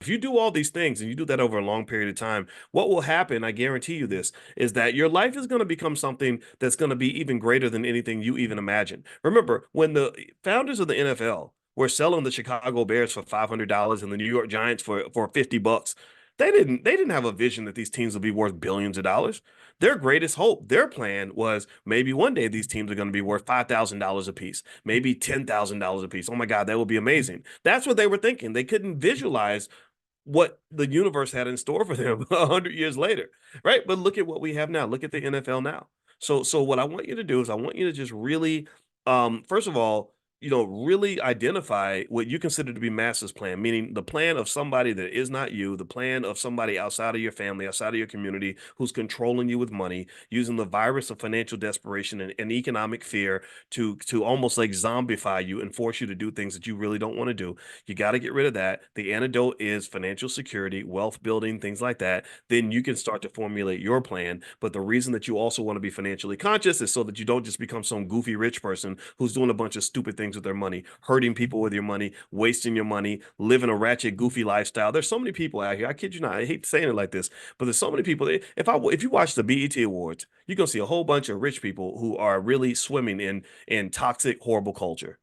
If you do all these things and you do that over a long period of time, what will happen, I guarantee you this, is that your life is going to become something that's going to be even greater than anything you even imagine. Remember, when the founders of the NFL were selling the Chicago Bears for $500 and the New York Giants for $50, they didn't have a vision that these teams would be worth billions of dollars. Their greatest hope, their plan was maybe one day these teams are going to be worth $5,000 a piece, maybe $10,000 a piece. Oh my God, that would be amazing. That's what they were thinking. They couldn't visualize what the universe had in store for them 100 years later, right? But look at what we have now. Look at the NFL now. So what I want you to do is I want you to just really, first of all, really identify what you consider to be master's plan, meaning the plan of somebody that is not you, the plan of somebody outside of your family, outside of your community, who's controlling you with money, using the virus of financial desperation and economic fear to almost like zombify you and force you to do things that you really don't want to do. You got to get rid of that. The antidote is financial security, wealth building, things like that. Then you can start to formulate your plan. But the reason that you also want to be financially conscious is so that you don't just become some goofy rich person who's doing a bunch of stupid things with their money, hurting people with your money, wasting your money, living a ratchet, goofy lifestyle. There's so many people out here. I kid you not. I hate saying it like this, but there's so many people. If you watch the BET Awards, you're gonna see a whole bunch of rich people who are really swimming in toxic, horrible culture.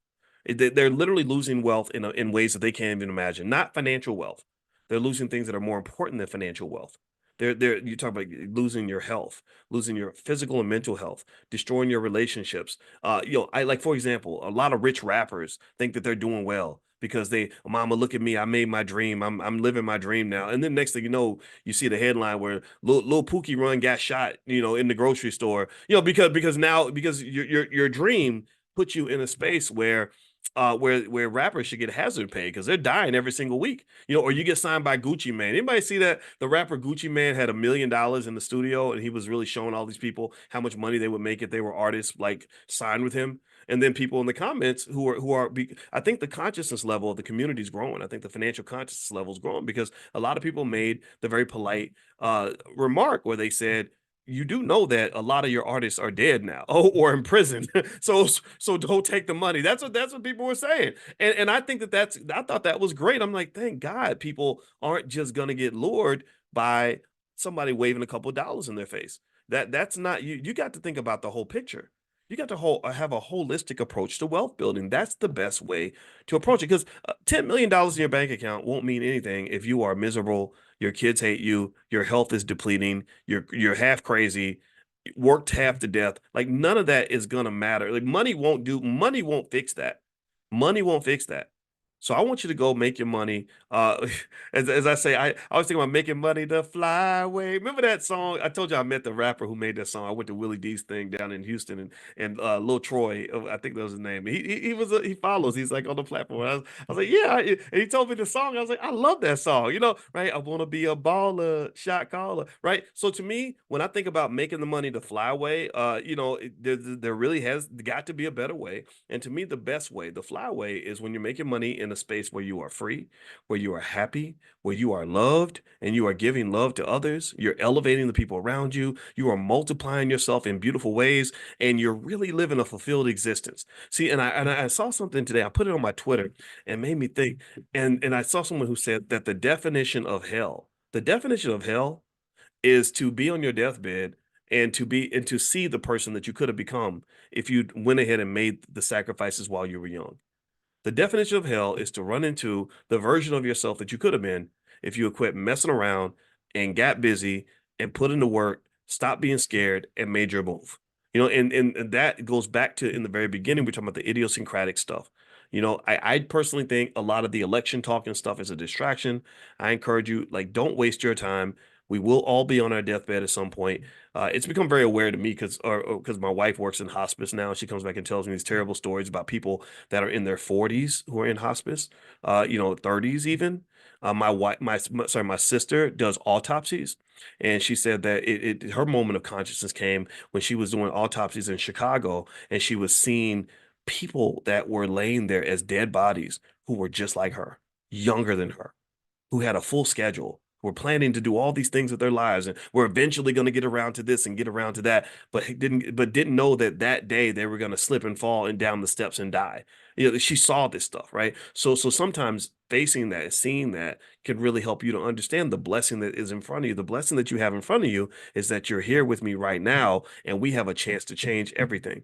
They're literally losing wealth in ways that they can't even imagine. Not financial wealth. They're losing things that are more important than financial wealth. You talk about losing your health, losing your physical and mental health, destroying your relationships. I like, for example, a lot of rich rappers think that they're doing well because mama, look at me, I made my dream, I'm living my dream now. And then next thing you know, you see the headline where Lil Pookie Run got shot, in the grocery store, because your dream puts you in a space where rappers should get hazard pay because they're dying every single week. Or you get signed by Gucci Mane. Anybody see that the rapper Gucci Mane had $1 million in the studio and he was really showing all these people how much money they would make if they were artists like signed with him. And then people in the comments I think the consciousness level of the community is growing. I think the financial consciousness level is growing because a lot of people made the very polite remark where they said, you do know that a lot of your artists are dead now, or in prison. So don't take the money. That's what people were saying, and I think I thought that was great. I'm like, thank God people aren't just gonna get lured by somebody waving a couple of dollars in their face. That's not you. You got to think about the whole picture. You got to have a holistic approach to wealth building. That's the best way to approach it because $10 million in your bank account won't mean anything if you are miserable, your kids hate you, your health is depleting, you're half crazy, worked half to death. Like none of that is gonna matter. Like money won't fix that. Money won't fix that. So I want you to go make your money. As I say, I was thinking about making money the flyway. Remember that song? I told you I met the rapper who made that song. I went to Willie D's thing down in Houston, and Lil Troy, I think that was his name. He follows. He's like on the platform. I was like, yeah. And he told me the song. I was like, I love that song. Right? I want to be a baller, shot caller. Right. So to me, when I think about making the money the flyway, there really has got to be a better way. And to me, the best way, the flyway, is when you're making money in a space where you are free, where you are happy, where you are loved, and you are giving love to others. You're elevating the people around you. You are multiplying yourself in beautiful ways, and you're really living a fulfilled existence. See, and I saw something today. I put it on my Twitter and made me think. And I saw someone who said that the definition of hell is to be on your deathbed and to see the person that you could have become if you went ahead and made the sacrifices while you were young. The definition of hell is to run into the version of yourself that you could have been if you had quit messing around and got busy and put into work, stopped being scared, and made your move. And that goes back to in the very beginning, we're talking about the idiosyncratic stuff. I personally think a lot of the election talk and stuff is a distraction. I encourage you, like, don't waste your time. We will all be on our deathbed at some point. It's become very aware to me because my wife works in hospice now. She comes back and tells me these terrible stories about people that are in their 40s who are in hospice, 30s even. My wife, my sister does autopsies, and she said that her moment of consciousness came when she was doing autopsies in Chicago, and she was seeing people that were laying there as dead bodies who were just like her, younger than her, who had a full schedule, who were planning to do all these things with their lives, and were eventually going to get around to this and get around to that, but didn't know that that day they were going to slip and fall and down the steps and die. She saw this stuff, right? So sometimes facing that, seeing that can really help you to understand the blessing that is in front of you. The blessing that you have in front of you is that you're here with me right now, and we have a chance to change everything.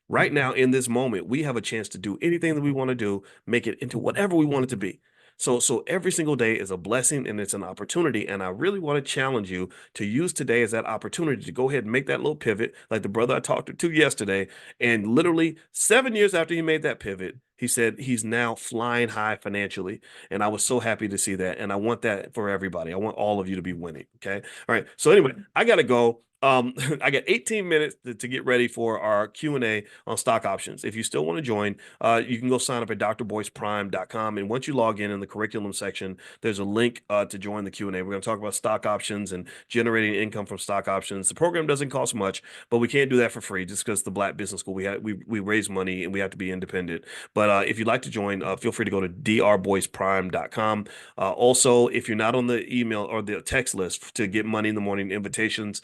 Right now, in this moment, we have a chance to do anything that we want to do, make it into whatever we want it to be. So every single day is a blessing and it's an opportunity. And I really want to challenge you to use today as that opportunity to go ahead and make that little pivot, like the brother I talked to yesterday. And literally 7 years after he made that pivot, he said he's now flying high financially. And I was so happy to see that. And I want that for everybody. I want all of you to be winning. Okay. All right. So anyway, I gotta go. I got 18 minutes to get ready for our Q&A on stock options. If you still want to join, you can go sign up at drboyceprime.com. And once you log in the curriculum section, there's a link to join the Q&A. We're going to talk about stock options and generating income from stock options. The program doesn't cost much, but we can't do that for free just because the Black Business School, we raise money and we have to be independent. But if you'd like to join, feel free to go to drboyceprime.com. Also, if you're not on the email or the text list to get money in the morning invitations,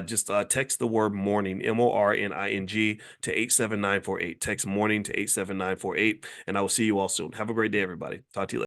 just text the word morning, MORNING, to 87948. Text morning to 87948, and I will see you all soon. Have a great day, everybody. Talk to you later.